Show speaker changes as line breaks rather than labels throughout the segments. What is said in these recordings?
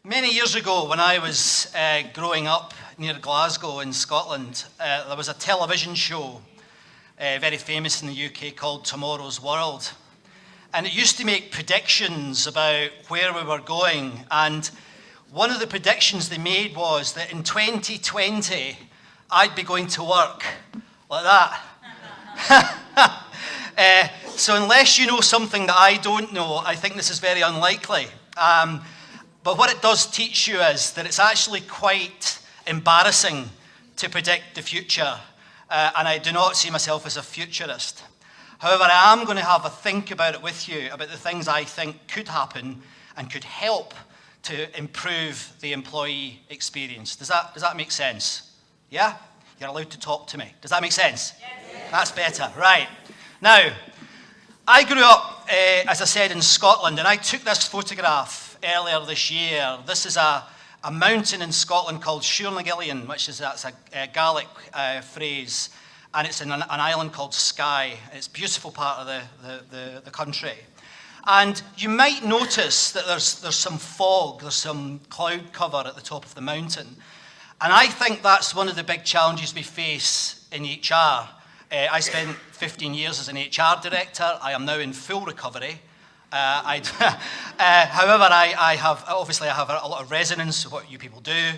Many years ago, when I was growing up near Glasgow in Scotland, there was a television show very famous in the UK called Tomorrow's World. And it used to make predictions about where we were going. And one of the predictions they made was that in 2020, I'd be going to work like that. So unless you know something that I don't know, I think this is very unlikely. But what it does teach you is that it's actually quite embarrassing to predict the future. And I do not see myself as a futurist. However, I am going to have a think about it with you, about the things I think could happen and could help to improve the employee experience. Does that make sense? Yeah? You're allowed to talk to me. Does that make sense? Yes. That's better. Right. Now, I grew up, as I said, in Scotland, and I took this photograph earlier this year. This is a mountain in Scotland called Shrek, which is that's a Gaelic phrase, and it's in an island called Skye. It's a beautiful part of the country. And you might notice that there's some fog, there's some cloud cover at the top of the mountain. And I think that's one of the big challenges we face in HR. I spent 15 years as an HR director. I am now in full recovery. However, I have a lot of resonance with what you people do.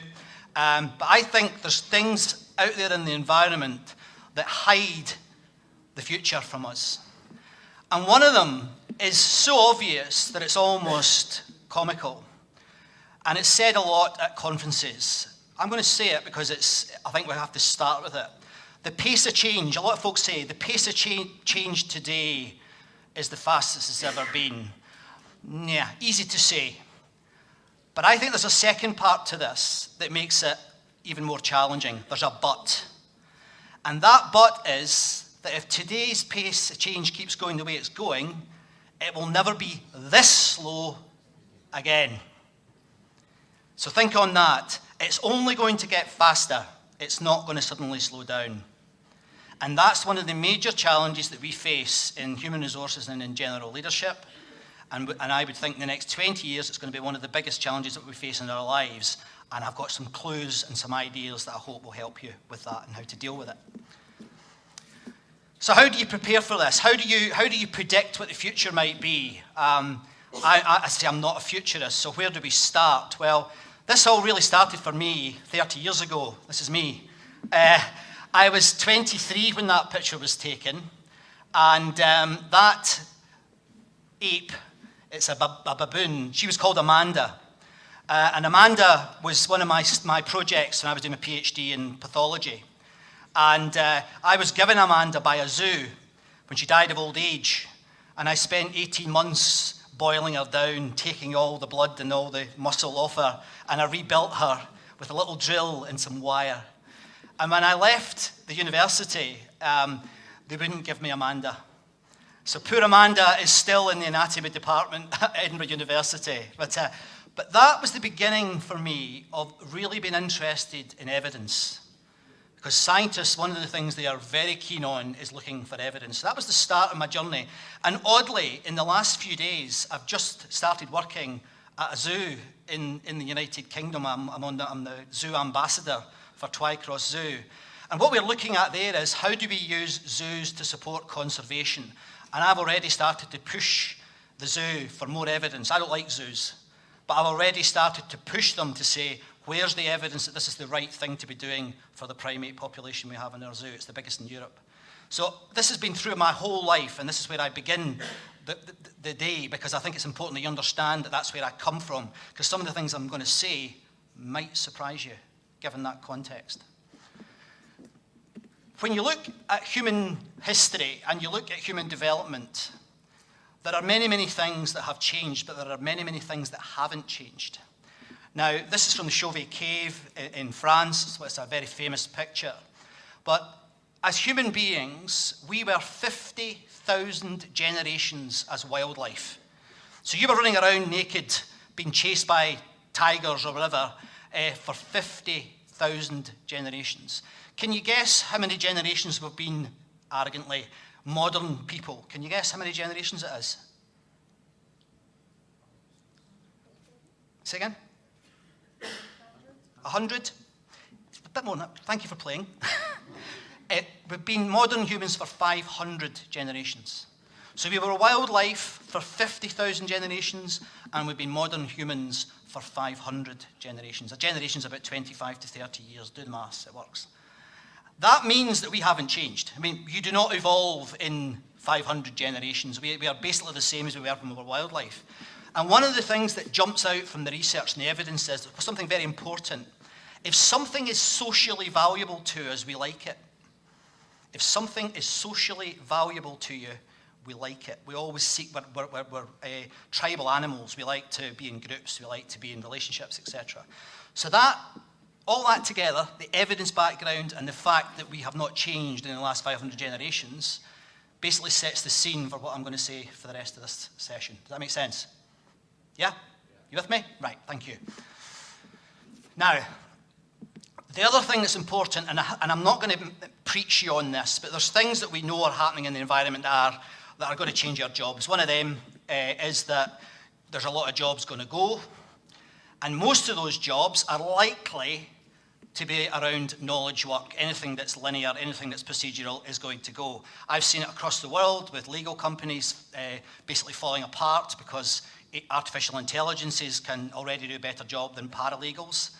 But I think there's things out there in the environment that hide the future from us. And one of them is so obvious that it's almost comical. And it's said a lot at conferences. I'm going to say it because I think we have to start with it. The pace of change, a lot of folks say, the pace of change today is the fastest it's ever been. Yeah, easy to say. But I think there's a second part to this that makes it even more challenging. There's a but. And that but is that if today's pace of change keeps going the way it's going, it will never be this slow again. So think on that. It's only going to get faster. It's not going to suddenly slow down. And that's one of the major challenges that we face in human resources and in general leadership. And I would think in the next 20 years, it's going to be one of the biggest challenges that we face in our lives. And I've got some clues and some ideas that I hope will help you with that and how to deal with it. So how do you prepare for this? How do you predict what the future might be? I say I'm not a futurist, so where do we start? Well, this all really started for me 30 years ago. This is me. I was 23 when that picture was taken, and that ape, it's a baboon, she was called Amanda. And Amanda was one of my projects when I was doing a PhD in pathology. And I was given Amanda by a zoo when she died of old age. And I spent 18 months boiling her down, taking all the blood and all the muscle off her, and I rebuilt her with a little drill and some wire. And when I left the university, they wouldn't give me Amanda. So poor Amanda is still in the anatomy department at Edinburgh University. But that was the beginning for me of really being interested in evidence. Because scientists, one of the things they are very keen on is looking for evidence. So that was the start of my journey. And oddly, in the last few days, I've just started working at a zoo in the United Kingdom. I'm the zoo ambassador for Twycross Zoo. And what we're looking at there is how do we use zoos to support conservation? And I've already started to push the zoo for more evidence. I don't like zoos, but I've already started to push them to say, where's the evidence that this is the right thing to be doing for the primate population we have in our zoo? It's the biggest in Europe. So this has been through my whole life, and this is where I begin the day, because I think it's important that you understand that that's where I come from, because some of the things I'm going to say might surprise you, given that context. When you look at human history and you look at human development, there are many, many things that have changed, but there are many, many things that haven't changed. Now, this is from the Chauvet Cave in France, so it's a very famous picture. But as human beings, we were 50,000 generations as wildlife. So you were running around naked, being chased by tigers or whatever, for 50,000 generations. Can you guess how many generations we've been, arrogantly, modern people? Can you guess how many generations it is? Say again? 500. It's a bit more than that. Thank you for playing. We've been modern humans for 500 generations. So we were wildlife for 50,000 generations, and we've been modern humans for 500 generations. A generation is about 25 to 30 years. Do the maths, it works. That means that we haven't changed. I mean, you do not evolve in 500 generations. We are basically the same as we were when we were wildlife. And one of the things that jumps out from the research and the evidence is something very important. If something is socially valuable to us, we like it. If something is socially valuable to you, we like it. We always seek, we're tribal animals. We like to be in groups. We like to be in relationships, etc. So all that together, the evidence background and the fact that we have not changed in the last 500 generations, basically sets the scene for what I'm going to say for the rest of this session. Does that make sense? Yeah? You with me? Right, thank you. Now, the other thing that's important, and I'm not going to preach you on this, but there's things that we know are happening in the environment that are going to change our jobs. One of them is that there's a lot of jobs going to go, and most of those jobs are likely to be around knowledge work. Anything that's linear, anything that's procedural is going to go. I've seen it across the world with legal companies basically falling apart because artificial intelligences can already do a better job than paralegals.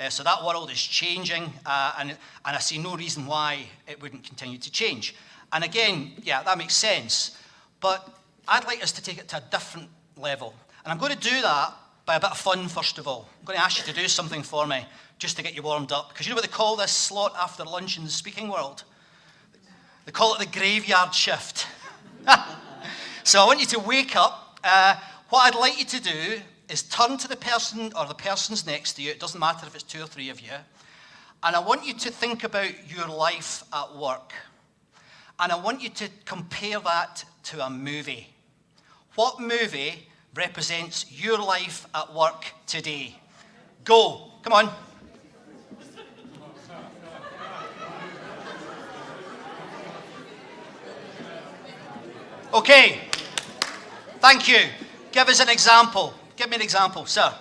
So that world is changing, and I see no reason why it wouldn't continue to change. And again, yeah, that makes sense. But I'd like us to take it to a different level. And I'm going to do that by a bit of fun, first of all. I'm going to ask you to do something for me, just to get you warmed up. Because you know what they call this slot after lunch in the speaking world? They call it the graveyard shift. So I want you to wake up. What I'd like you to do is turn to the person or the persons next to you. It doesn't matter if it's 2 or 3 of you. And I want you to think about your life at work. And I want you to compare that to a movie. What movie represents your life at work today? Go. Come on. Okay. Thank you. Give us an example. Give me an example, sir.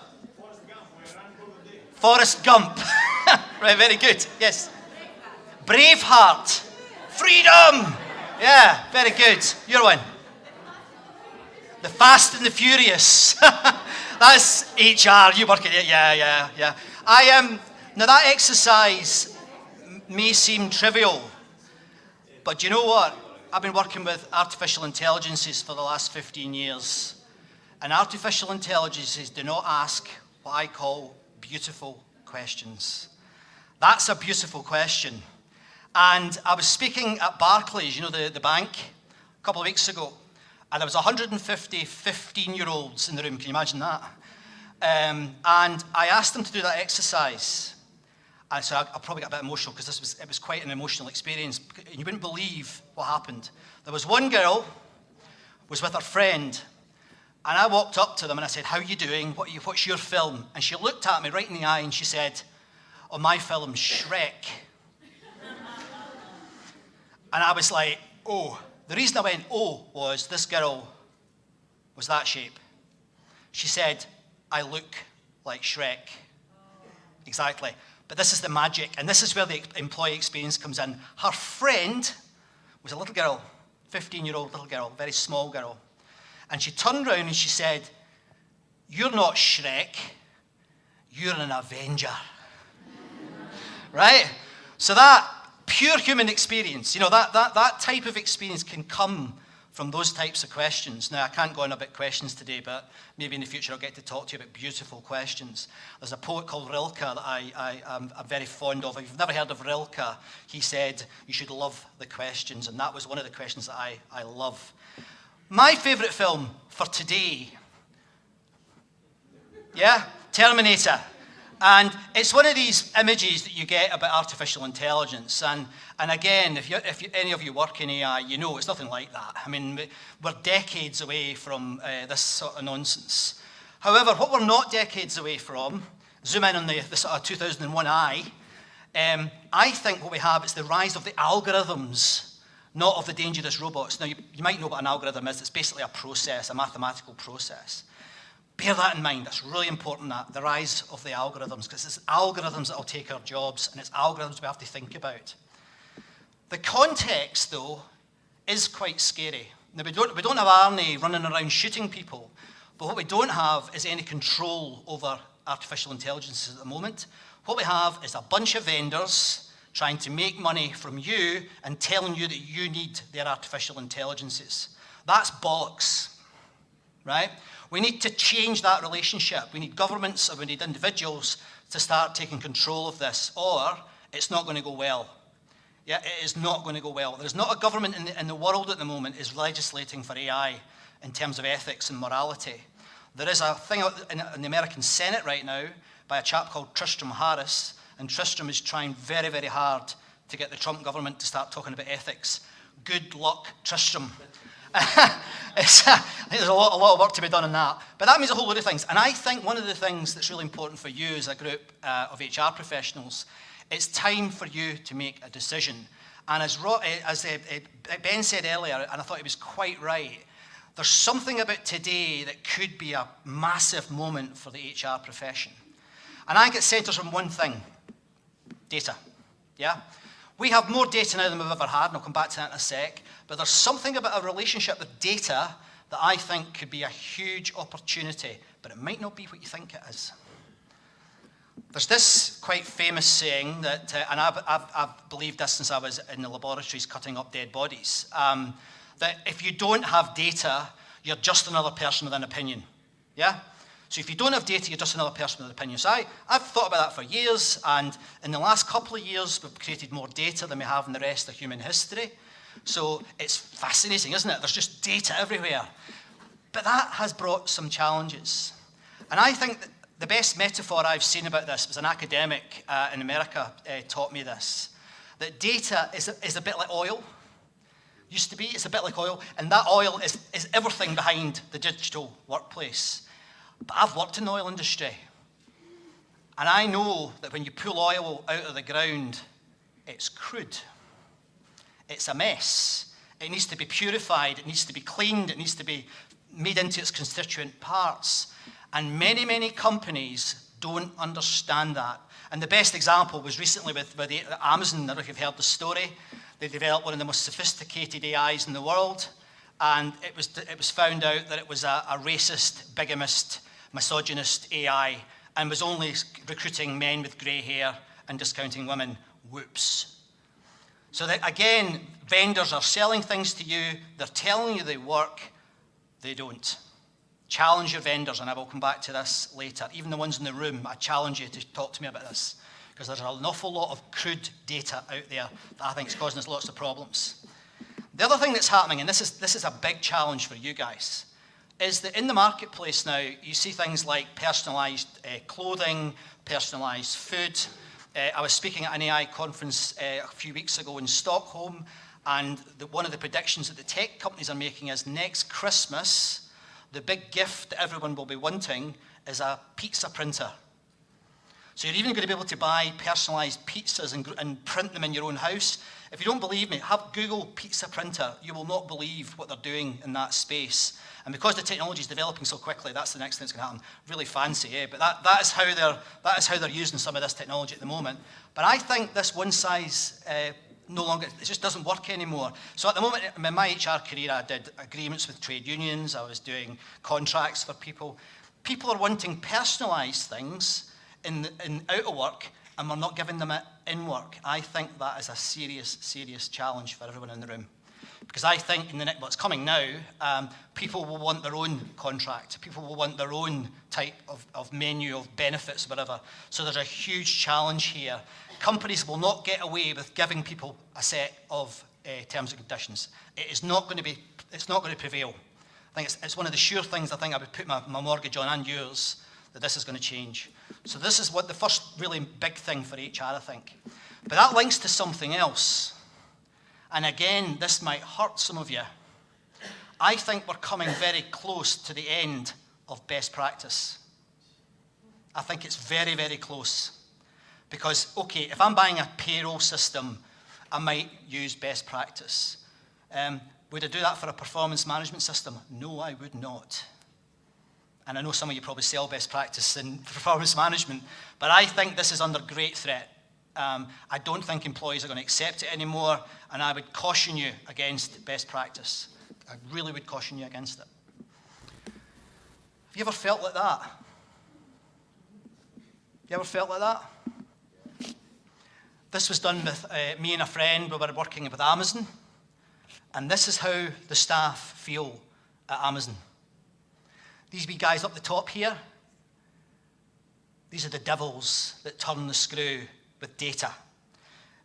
Forrest Gump. Right, very good. Yes. Braveheart. Freedom. Yeah, very good. Your one. The Fast and the Furious. That's HR. You work at it. Yeah. Now that exercise may seem trivial, but you know what? I've been working with artificial intelligences for the last 15 years. And artificial intelligences do not ask what I call beautiful questions. That's a beautiful question. And I was speaking at Barclays, you know, the bank, a couple of weeks ago. And there was 150 15-year-olds in the room. Can you imagine that? And I asked them to do that exercise. And so I probably got a bit emotional because it was quite an emotional experience. You wouldn't believe what happened. There was one girl was with her friend. And I walked up to them and I said, how are you doing? What's your film? And she looked at me right in the eye and she said, oh, my film's Shrek. And I was like, oh. The reason I went, oh, was this girl was that shape. She said, I look like Shrek. Exactly. But this is the magic, and this is where the employee experience comes in. Her friend was a little girl, 15-year-old little girl, very small girl. And she turned around and she said, you're not Shrek, you're an Avenger. Right? So that pure human experience, you know, that type of experience can come from those types of questions. Now, I can't go on about questions today, but maybe in the future I'll get to talk to you about beautiful questions. There's a poet called Rilke that I'm very fond of. If you've never heard of Rilke, he said, you should love the questions, and that was one of the questions that I love. My favourite film for today, yeah, Terminator. And it's one of these images that you get about artificial intelligence. And again, if any of you work in AI, you know it's nothing like that. I mean, we're decades away from this sort of nonsense. However, what we're not decades away from, zoom in on the sort of 2001 eye, I think what we have is the rise of the algorithms, not of the dangerous robots. Now, you might know what an algorithm is. It's basically a process, a mathematical process. bear that in mind. That's really important, that the rise of the algorithms, because it's algorithms that will take our jobs, and it's algorithms we have to think about. The context, though, is quite scary. Now, we don't have Arnie running around shooting people, but what we don't have is any control over artificial intelligence at the moment. What we have is a bunch of vendors trying to make money from you and telling you that you need their artificial intelligences. That's bollocks, right? We need to change that relationship. We need governments and we need individuals to start taking control of this, or it's not going to go well. Yeah, it is not going to go well. There's not a government in the world at the moment is legislating for AI in terms of ethics and morality. There is a thing in the American Senate right now by a chap called Tristram Harris, and Tristram is trying very, very hard to get the Trump government to start talking about ethics. Good luck, Tristram. There's a lot of work to be done on that. But that means a whole lot of things. And I think one of the things that's really important for you as a group of HR professionals, it's time for you to make a decision. And as Ben said earlier, and I thought he was quite right, there's something about today that could be a massive moment for the HR profession. And I think it centres on one thing: data. Yeah? We have more data now than we've ever had, and I'll come back to that in a sec. But there's something about a relationship with data that I think could be a huge opportunity, but it might not be what you think it is. There's this quite famous saying that, and I've believed this since I was in the laboratories cutting up dead bodies, that if you don't have data, you're just another person with an opinion. Yeah? So if you don't have data, you're just another person with an opinion. So I've thought about that for years, and in the last couple of years, we've created more data than we have in the rest of human history. So it's fascinating, isn't it? There's just data everywhere. But that has brought some challenges. And I think that the best metaphor I've seen about this was an academic in America taught me this, that data is a bit like oil. Used to be, it's a bit like oil, and that oil is everything behind the digital workplace. But I've worked in the oil industry, and I know that when you pull oil out of the ground, it's crude. It's a mess. It needs to be purified, it needs to be cleaned, it needs to be made into its constituent parts. And many, many companies don't understand that. And the best example was recently with Amazon. I don't know if you've heard the story. They developed one of the most sophisticated AIs in the world, and it was found out that it was a racist, bigamist, misogynist AI, and was only recruiting men with grey hair and discounting women. Whoops. So that, again, vendors are selling things to you, they're telling you they work, they don't. Challenge your vendors, and I will come back to this later. Even the ones in the room, I challenge you to talk to me about this, because there's an awful lot of crude data out there that I think is causing us lots of problems. The other thing that's happening, and this is a big challenge for you guys, is that in the marketplace now, you see things like personalised clothing, personalised food. I was speaking at an AI conference a few weeks ago in Stockholm, and one of the predictions that the tech companies are making is next Christmas, the big gift that everyone will be wanting is a pizza printer. So you're even going to be able to buy personalised pizzas and print them in your own house. If you don't believe me, have Google pizza printer. You will not believe what they're doing in that space. And because the technology is developing so quickly, that's the next thing that's going to happen. Really fancy, eh? But that is how they're using some of this technology at the moment. But I think this one size no longer, it just doesn't work anymore. So at the moment, in my HR career, I did agreements with trade unions. I was doing contracts for people. People are wanting personalised things out of work, and we're not giving them it in work. I think that is a serious, serious challenge for everyone in the room. Because I think in what's coming now, people will want their own contract. People will want their own type of menu of benefits, whatever. So there's a huge challenge here. Companies will not get away with giving people a set of terms and conditions. It's not going to prevail. I think it's one of the sure things I think I would put my mortgage on, and yours, that this is going to change. So this is what the first really big thing for HR, I think. But that links to something else. And again, this might hurt some of you. I think we're coming very close to the end of best practice. I think it's very, very close. Because, okay, if I'm buying a payroll system, I might use best practice. Would I do that for a performance management system? No, I would not. And I know some of you probably sell best practice in performance management, but I think this is under great threat. I don't think employees are going to accept it anymore, and I would caution you against best practice. I really would caution you against it. Have you ever felt like that? You ever felt like that? This was done with me and a friend. We were working with Amazon, and this is how the staff feel at Amazon. These wee guys up the top here, these are the devils that turn the screw with data.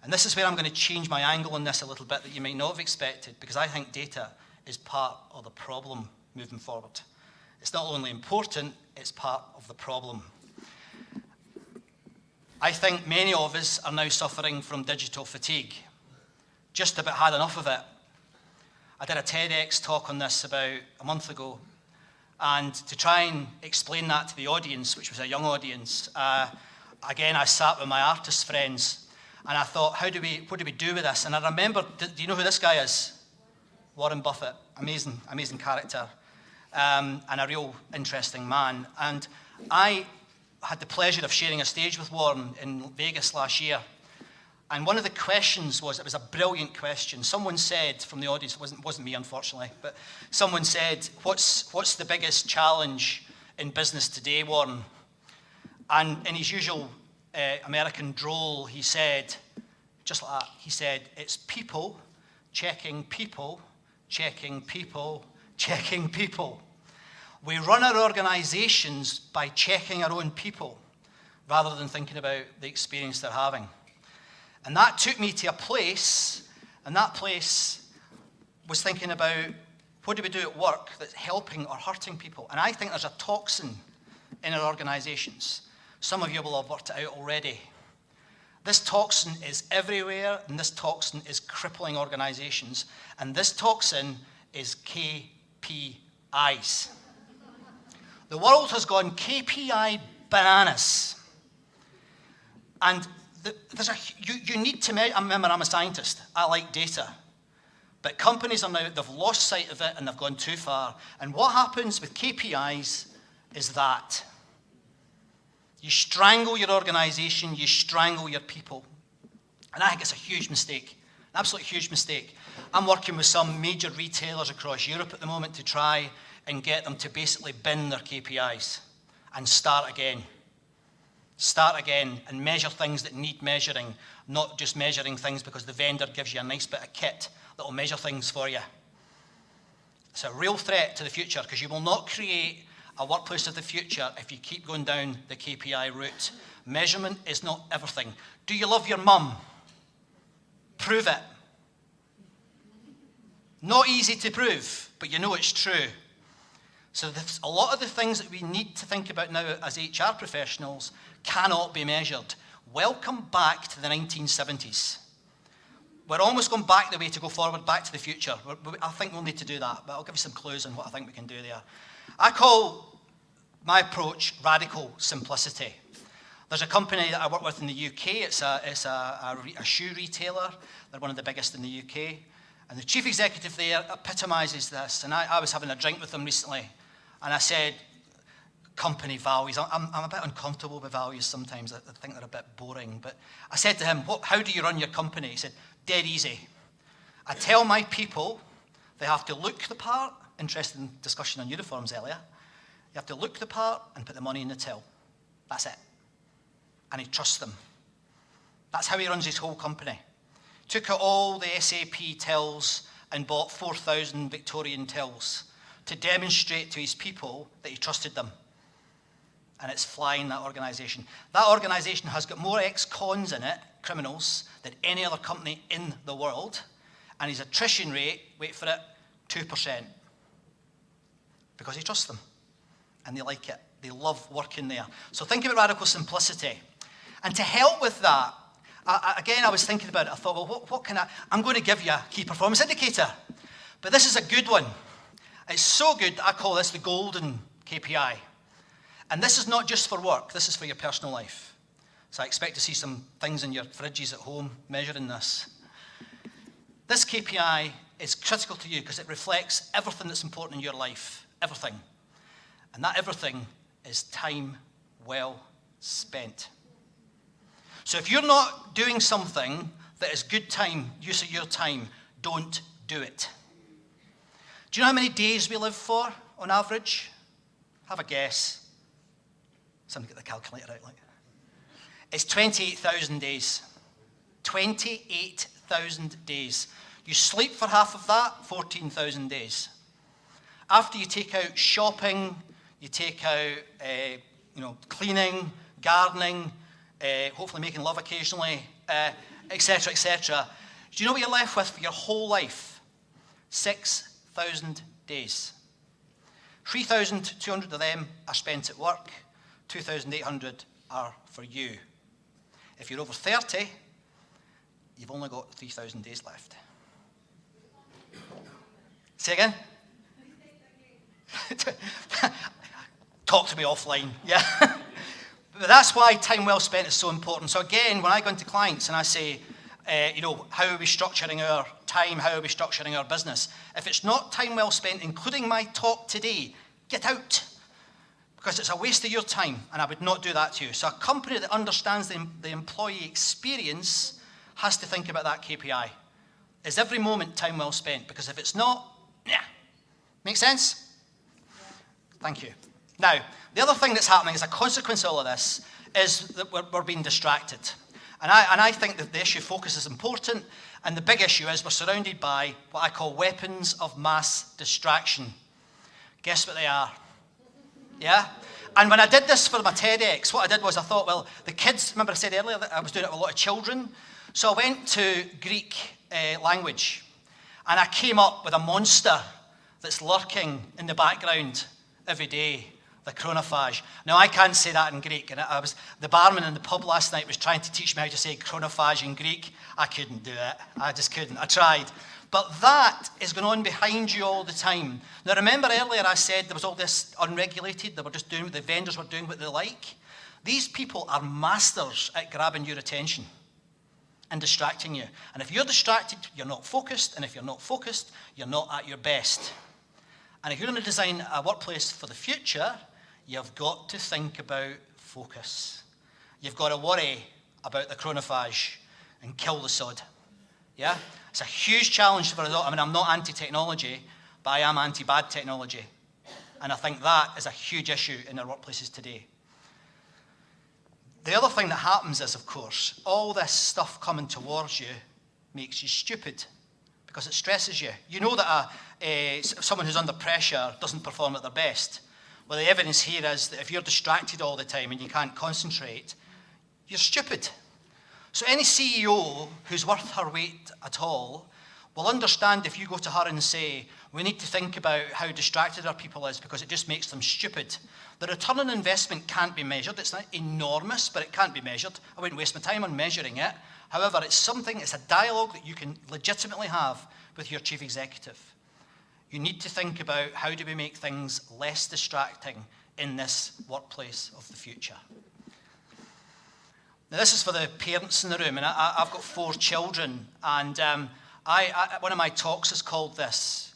And this is where I'm going to change my angle on this a little bit that you might not have expected, because I think data is part of the problem moving forward. It's not only important, it's part of the problem. I think many of us are now suffering from digital fatigue. Just about had enough of it. I did a TEDx talk on this about a month ago, and to try and explain that to the audience, which was a young audience, again, I sat with my artist friends, and I thought, what do we do with this? And I remember, do you know who this guy is? Warren Buffett, amazing character, and a real interesting man. And I had the pleasure of sharing a stage with Warren in Vegas last year. And one of the questions was, it was a brilliant question. Someone said from the audience, it wasn't me unfortunately, but someone said, what's the biggest challenge in business today, Warren? And in his usual American drawl, he said, just like that, he said, it's people checking people, checking people, checking people. We run our organizations by checking our own people rather than thinking about the experience they're having. And that took me to a place, and that place was thinking about, what do we do at work that's helping or hurting people? And I think there's a toxin in our organizations. Some of you will have worked it out already. This toxin is everywhere, and this toxin is crippling organizations. And this toxin is KPIs. The world has gone KPI bananas. And you need to measure. Remember, I'm a scientist. I like data. But companies are now, they've lost sight of it and they've gone too far. And what happens with KPIs is that you strangle your organization, you strangle your people. And I think it's a huge mistake, an absolute huge mistake. I'm working with some major retailers across Europe at the moment to try and get them to basically bin their KPIs and start again. Start again and measure things that need measuring, not just measuring things because the vendor gives you a nice bit of kit that will measure things for you. It's a real threat to the future because you will not create a workplace of the future if you keep going down the KPI route. Measurement is not everything. Do you love your mum? Prove it. Not easy to prove, but you know it's true. So a lot of the things that we need to think about now as HR professionals cannot be measured. Welcome back to the 1970s. We're almost going back the way to go forward, back to the future. I think we'll need to do that, but I'll give you some clues on what I think we can do there. I call my approach radical simplicity. There's a company that I work with in the UK. It's a shoe retailer. They're one of the biggest in the UK. And the chief executive there epitomizes this. And I was having a drink with them recently. And I said, company values. I'm a bit uncomfortable with values sometimes. I think they're a bit boring. But I said to him, how do you run your company? He said, dead easy. I tell my people they have to look the part. Interesting discussion on uniforms earlier. You have to look the part and put the money in the till. That's it. And he trusts them. That's how he runs his whole company. Took out all the SAP tills and bought 4,000 Victorian tills to demonstrate to his people that he trusted them. And it's flying that organisation. That organisation has got more ex-cons in it, criminals, than any other company in the world. And his attrition rate, wait for it, 2%. Because he trusts them. And they like it. They love working there. So think about radical simplicity. And to help with that, I was thinking about it. I thought, well, what can I'm going to give you a key performance indicator. But this is a good one. It's so good that I call this the golden KPI. And this is not just for work. This is for your personal life. So I expect to see some things in your fridges at home measuring this. This KPI is critical to you because it reflects everything that's important in your life. Everything. And that everything is time well spent. So if you're not doing something that is good time, use of your time, don't do it. Do you know how many days we live for on average? Have a guess. Somebody get the calculator out. Like, it's 28,000 days. 28,000 days. You sleep for half of that, 14,000 days. After you take out shopping, you take out cleaning, gardening, hopefully making love occasionally, etc., etc. Do you know what you're left with for your whole life? 6,000 days. 3,200 of them are spent at work. 2,800 are for you. If you're over 30, you've only got 3,000 days left. Say again? Talk to me offline, yeah? But that's why time well spent is so important. So again, when I go into clients and I say, how are we structuring our time? How are we structuring our business? If it's not time well spent, including my talk today, get out. Because it's a waste of your time, and I would not do that to you. So a company that understands the employee experience has to think about that KPI. Is every moment time well spent? Because if it's not, make sense? Thank you. Now, the other thing that's happening as a consequence of all of this is that we're being distracted. And I think that the issue of focus is important, and the big issue is we're surrounded by what I call weapons of mass distraction. Guess what they are? Yeah? And when I did this for my TEDx, what I did was I thought, well, the kids, remember I said earlier that I was doing it with a lot of children? So I went to Greek language, and I came up with a monster that's lurking in the background every day, the chronophage. Now, I can't say that in Greek, and the barman in the pub last night was trying to teach me how to say chronophage in Greek. I couldn't do it. I just couldn't. I tried. But that is going on behind you all the time. Now, remember earlier I said there was all this unregulated, they were just doing what the vendors were doing what they like. These people are masters at grabbing your attention and distracting you. And if you're distracted, you're not focused, and if you're not focused, you're not at your best. And if you're going to design a workplace for the future, you've got to think about focus. You've got to worry about the chronophage and kill the sod. Yeah? It's a huge challenge for us all. I mean, I'm not anti-technology, but I am anti-bad technology. And I think that is a huge issue in our workplaces today. The other thing that happens is, of course, all this stuff coming towards you makes you stupid because it stresses you. You know that someone who's under pressure doesn't perform at their best. Well, the evidence here is that if you're distracted all the time and you can't concentrate, you're stupid. So any CEO who's worth her weight at all will understand if you go to her and say, we need to think about how distracted our people is because it just makes them stupid. The return on investment can't be measured. It's not enormous, but it can't be measured. I wouldn't waste my time on measuring it. However, it's a dialogue that you can legitimately have with your chief executive. You need to think about how do we make things less distracting in this workplace of the future. Now, this is for the parents in the room, and I've got 4 children, and one of my talks is called this: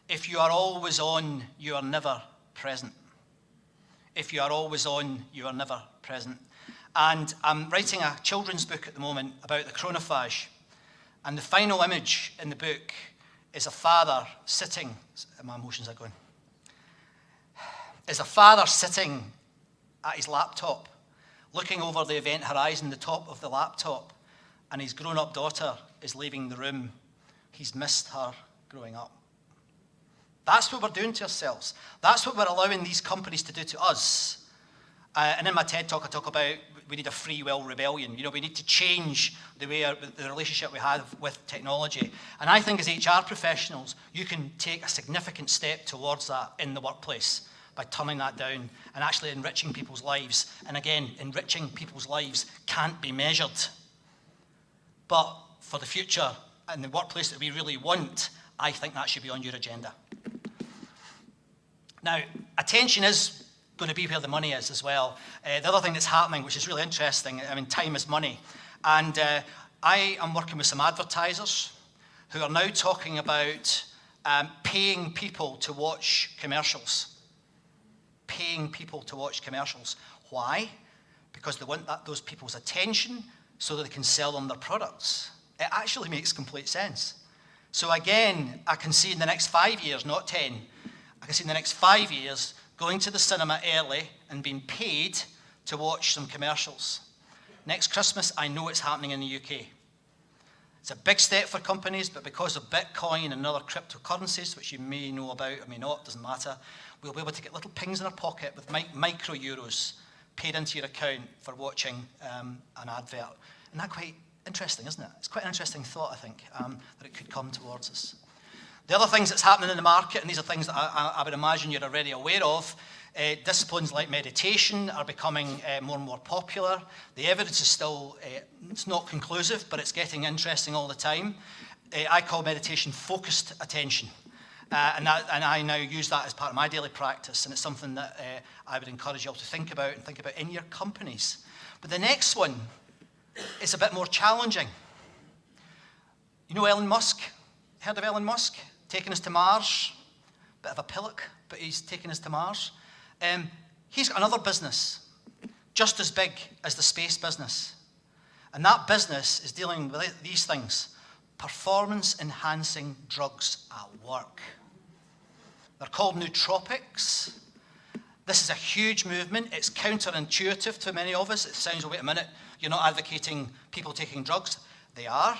if you are always on, you are never present. If you are always on, you are never present. And I'm writing a children's book at the moment about the chronophage, and the final image in the book is a father sitting, my emotions are going, is a father sitting at his laptop, looking over the event horizon, the top of the laptop, and his grown-up daughter is leaving the room. He's missed her growing up. That's what we're doing to ourselves. That's what we're allowing these companies to do to us. And in my TED Talk, I talk about we need a free will rebellion. We need to change the relationship we have with technology. And I think as HR professionals, you can take a significant step towards that in the workplace by turning that down and actually enriching people's lives. And again, enriching people's lives can't be measured. But for the future and the workplace that we really want, I think that should be on your agenda. Now, attention is going to be where the money is as well. The other thing that's happening, which is really interesting, I mean, time is money. And I am working with some advertisers who are now talking about paying people to watch commercials. paying people to watch commercials. Why? Because they want those people's attention so that they can sell them their products. It actually makes complete sense. So again, I can see in the next 5 years, not 10, I can see in the next 5 years going to the cinema early and being paid to watch some commercials. Next Christmas, I know it's happening in the UK. It's a big step for companies, but because of Bitcoin and other cryptocurrencies, which you may know about or may not, doesn't matter, we'll be able to get little pings in our pocket with micro euros paid into your account for watching an advert. And that's quite interesting, isn't it? It's quite an interesting thought, I think, that it could come towards us. The other things that's happening in the market, and these are things that I would imagine you're already aware of, disciplines like meditation are becoming more and more popular. The evidence is still, it's not conclusive, but it's getting interesting all the time. I call meditation focused attention. And I now use that as part of my daily practice, and it's something that I would encourage you all to think about in your companies. But the next one is a bit more challenging. You know Elon Musk? Heard of Elon Musk? Taking us to Mars. Bit of a pillock, but he's taking us to Mars. He's got another business, just as big as the space business. And that business is dealing with these things: performance-enhancing drugs at work. They're called nootropics. This is a huge movement. It's counterintuitive to many of us. It sounds, oh, wait a minute, you're not advocating people taking drugs. They are.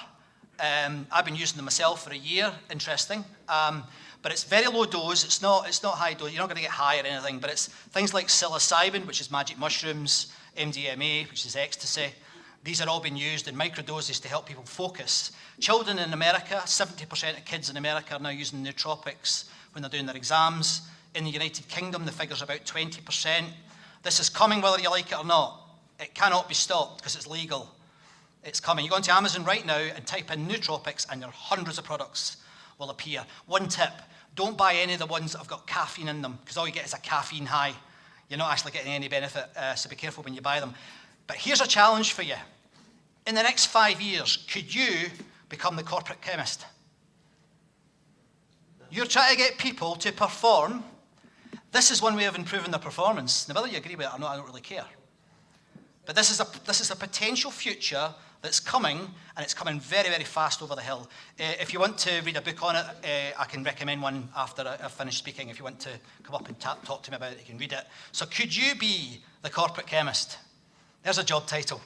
I've been using them myself for a year. Interesting. But it's very low dose. It's not high dose. You're not going to get high or anything. But it's things like psilocybin, which is magic mushrooms, MDMA, which is ecstasy. These are all being used in microdoses to help people focus. Children in America, 70% of kids in America are now using nootropics when they're doing their exams. In the United Kingdom, the figure's about 20%. This is coming whether you like it or not. It cannot be stopped because it's legal. It's coming. You go onto Amazon right now and type in nootropics and there are hundreds of products will appear. One tip, don't buy any of the ones that have got caffeine in them, because all you get is a caffeine high. You're not actually getting any benefit, so be careful when you buy them. But here's a challenge for you. In the next 5 years, could you become the corporate chemist? You're trying to get people to perform. This is one way of improving their performance. Now, whether you agree with it or not, I don't really care. But this is a potential future that's coming, and it's coming very, very fast over the hill. If you want to read a book on it, I can recommend one after I've finished speaking. If you want to come up and talk to me about it, you can read it. So could you be the corporate chemist? There's a job title.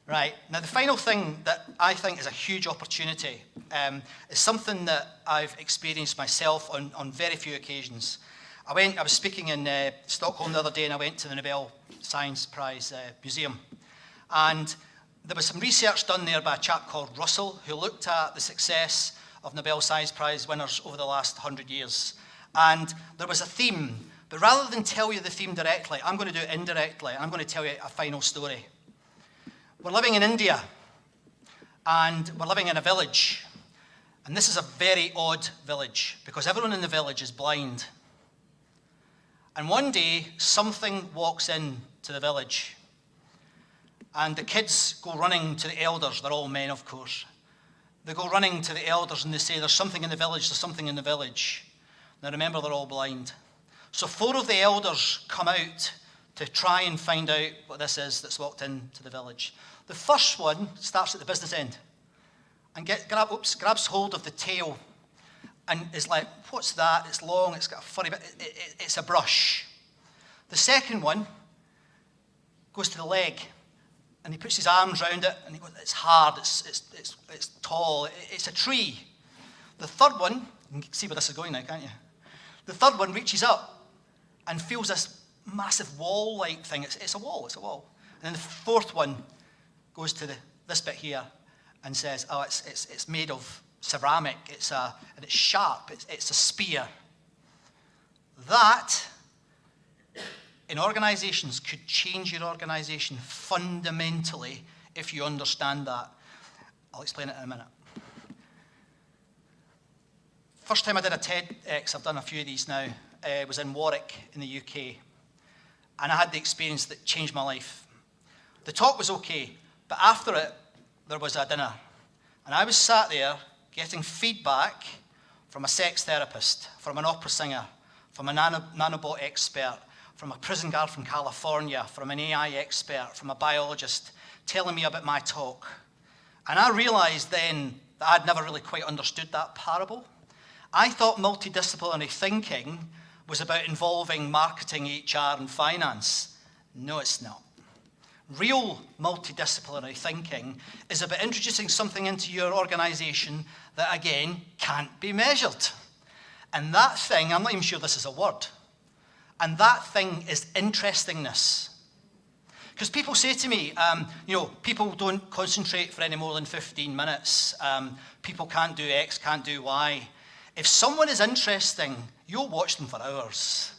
Right, now the final thing that I think is a huge opportunity is something that I've experienced myself on very few occasions. I was speaking in Stockholm the other day, and I went to the Nobel Science Prize Museum. And there was some research done there by a chap called Russell, who looked at the success of Nobel Science Prize winners over the last 100 years. And there was a theme, but rather than tell you the theme directly, I'm going to do it indirectly. I'm going to tell you a final story. We're living in India, and we're living in a village. And this is a very odd village, because everyone in the village is blind. And one day, something walks into the village. And the kids go running to the elders. They're all men, of course. They go running to the elders and they say, there's something in the village, there's something in the village. Now remember, they're all blind. So 4 of the elders come out to try and find out what this is that's walked into the village. The first one starts at the business end and grabs hold of the tail and is like, what's that? It's long, it's got a furry bit, it's a brush. The second one goes to the leg and he puts his arms around it and he goes, it's hard, it's tall, it's a tree. The third one, you can see where this is going now, can't you? The third one reaches up and feels this massive wall-like thing. It's a wall. And then the fourth one goes to this bit here and says, oh, it's made of ceramic, and it's sharp, it's a spear. That, in organizations, could change your organization fundamentally if you understand that. I'll explain it in a minute. First time I did a TEDx, I've done a few of these now, was in Warwick in the UK. And I had the experience that changed my life. The talk was okay, but after it, there was a dinner. And I was sat there getting feedback from a sex therapist, from an opera singer, from a nanobot expert, from a prison guard from California, from an AI expert, from a biologist, telling me about my talk. And I realized then that I'd never really quite understood that parable. I thought multidisciplinary thinking was about involving marketing, HR, and finance. No, it's not. Real multidisciplinary thinking is about introducing something into your organization that, again, can't be measured. And that thing, I'm not even sure this is a word, and that thing is interestingness. Because people say to me, people don't concentrate for any more than 15 minutes. People can't do X, can't do Y. If someone is interesting, you'll watch them for hours.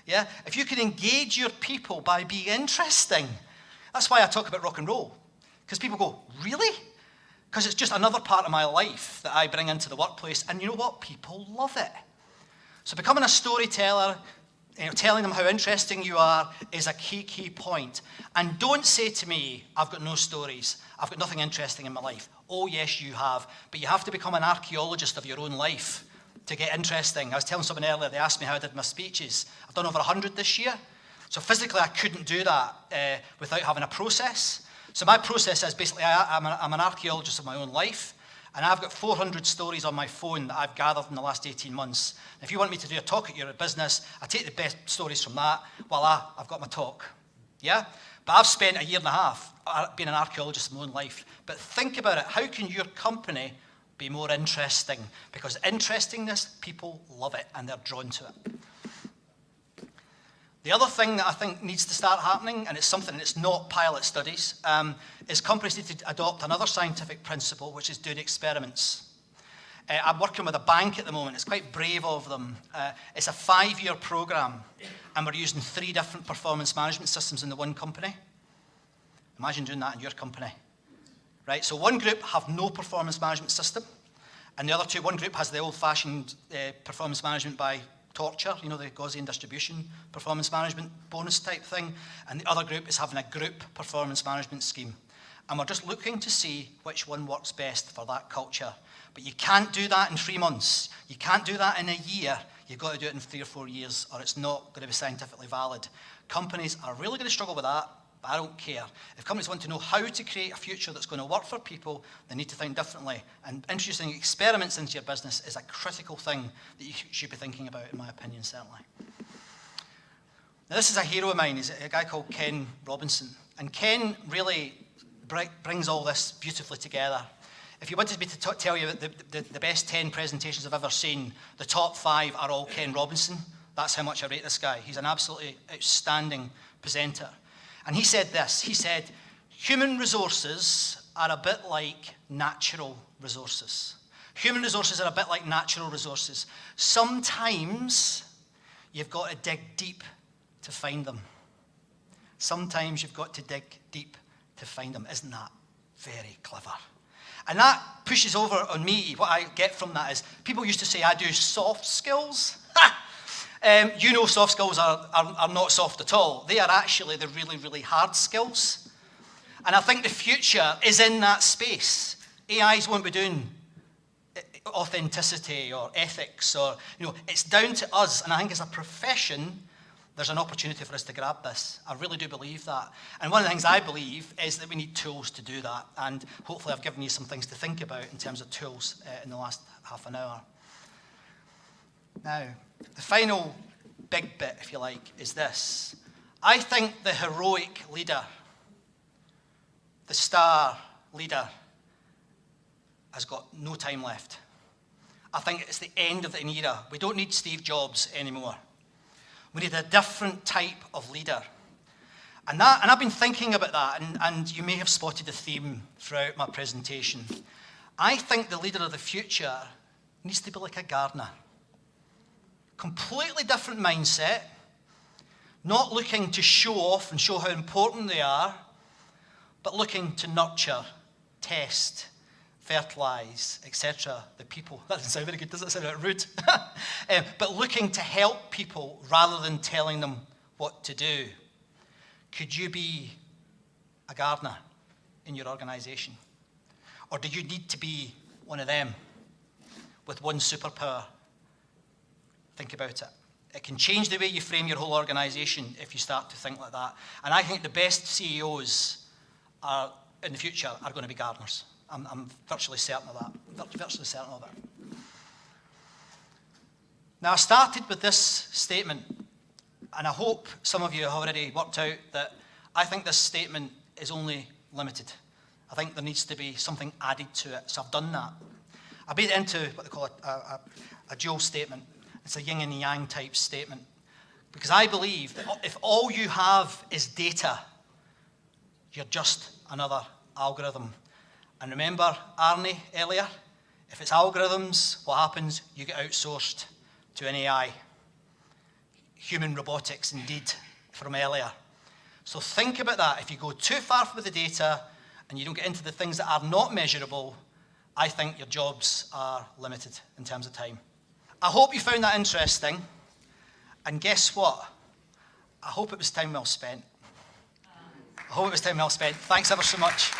Yeah? If you can engage your people by being interesting, that's why I talk about rock and roll. Because people go, really? Because it's just another part of my life that I bring into the workplace. And you know what? People love it. So becoming a storyteller, telling them how interesting you are is a key point. And don't say to me, I've got no stories. I've got nothing interesting in my life. Oh, yes, you have. But you have to become an archaeologist of your own life to get interesting. I was telling someone earlier, they asked me how I did my speeches. I've done over 100 this year. So physically, I couldn't do that without having a process. So my process is basically, I'm an archaeologist of my own life, and I've got 400 stories on my phone that I've gathered in the last 18 months. If you want me to do a talk at your business, I take the best stories from that. Voila, I've got my talk. Yeah? But I've spent a year and a half being an archaeologist of my own life. But think about it. How can your company be more interesting? Because interestingness, people love it, and they're drawn to it. The other thing that I think needs to start happening, and it's something that's not pilot studies, is companies need to adopt another scientific principle, which is doing experiments. I'm working with a bank at the moment. It's quite brave of them. It's a 5-year program, and we're using 3 different performance management systems in the one company. Imagine doing that in your company. Right? So one group have no performance management system, and the other two, one group has the old-fashioned performance management by torture, the Gaussian distribution performance management bonus type thing, and the other group is having a group performance management scheme. And we're just looking to see which one works best for that culture. But you can't do that in 3 months. You can't do that in a year. You've got to do it in 3 or 4 years, or it's not going to be scientifically valid. Companies are really going to struggle with that, but I don't care. If companies want to know how to create a future that's going to work for people, they need to think differently. And introducing experiments into your business is a critical thing that you should be thinking about, in my opinion, certainly. Now, this is a hero of mine. He's a guy called Ken Robinson. And Ken really brings all this beautifully together. If you wanted me to tell you the best 10 presentations I've ever seen, the top 5 are all Ken Robinson. That's how much I rate this guy. He's an absolutely outstanding presenter. And he said this, he said, human resources are a bit like natural resources. Human resources are a bit like natural resources. Sometimes you've got to dig deep to find them. Sometimes you've got to dig deep to find them. Isn't that very clever? And that pushes over on me. What I get from that is, people used to say I do soft skills. Soft skills are not soft at all. They are actually the really, really hard skills. And I think the future is in that space. AIs won't be doing authenticity or ethics, or, it's down to us. And I think as a profession, there's an opportunity for us to grab this. I really do believe that. And one of the things I believe is that we need tools to do that. And hopefully I've given you some things to think about in terms of tools in the last half an hour. Now, the final big bit, if you like, is this. I think the heroic leader, the star leader, has got no time left. I think it's the end of an era. We don't need Steve Jobs anymore. We need a different type of leader. And I've been thinking about that, and you may have spotted a theme throughout my presentation. I think the leader of the future needs to be like a gardener. Completely different mindset, not looking to show off and show how important they are, but looking to nurture, test, fertilize, etc. the people. That doesn't sound very good, does it? Sound a bit rude? But looking to help people rather than telling them what to do. Could you be a gardener in your organization? Or do you need to be one of them with one superpower? Think about it. It can change the way you frame your whole organisation if you start to think like that. And I think the best CEOs in the future are going to be gardeners. I'm virtually certain of that. Virtually certain of it. Now, I started with this statement, and I hope some of you have already worked out that I think this statement is only limited. I think there needs to be something added to it, so I've done that. I made it into what they call a dual statement. It's a yin and yang type statement. Because I believe that if all you have is data, you're just another algorithm. And remember Arnie earlier? If it's algorithms, what happens? You get outsourced to an AI. Human robotics, indeed, from earlier. So think about that. If you go too far with the data and you don't get into the things that are not measurable, I think your jobs are limited in terms of time. I hope you found that interesting. And guess what? I hope it was time well spent. I hope it was time well spent. Thanks ever so much.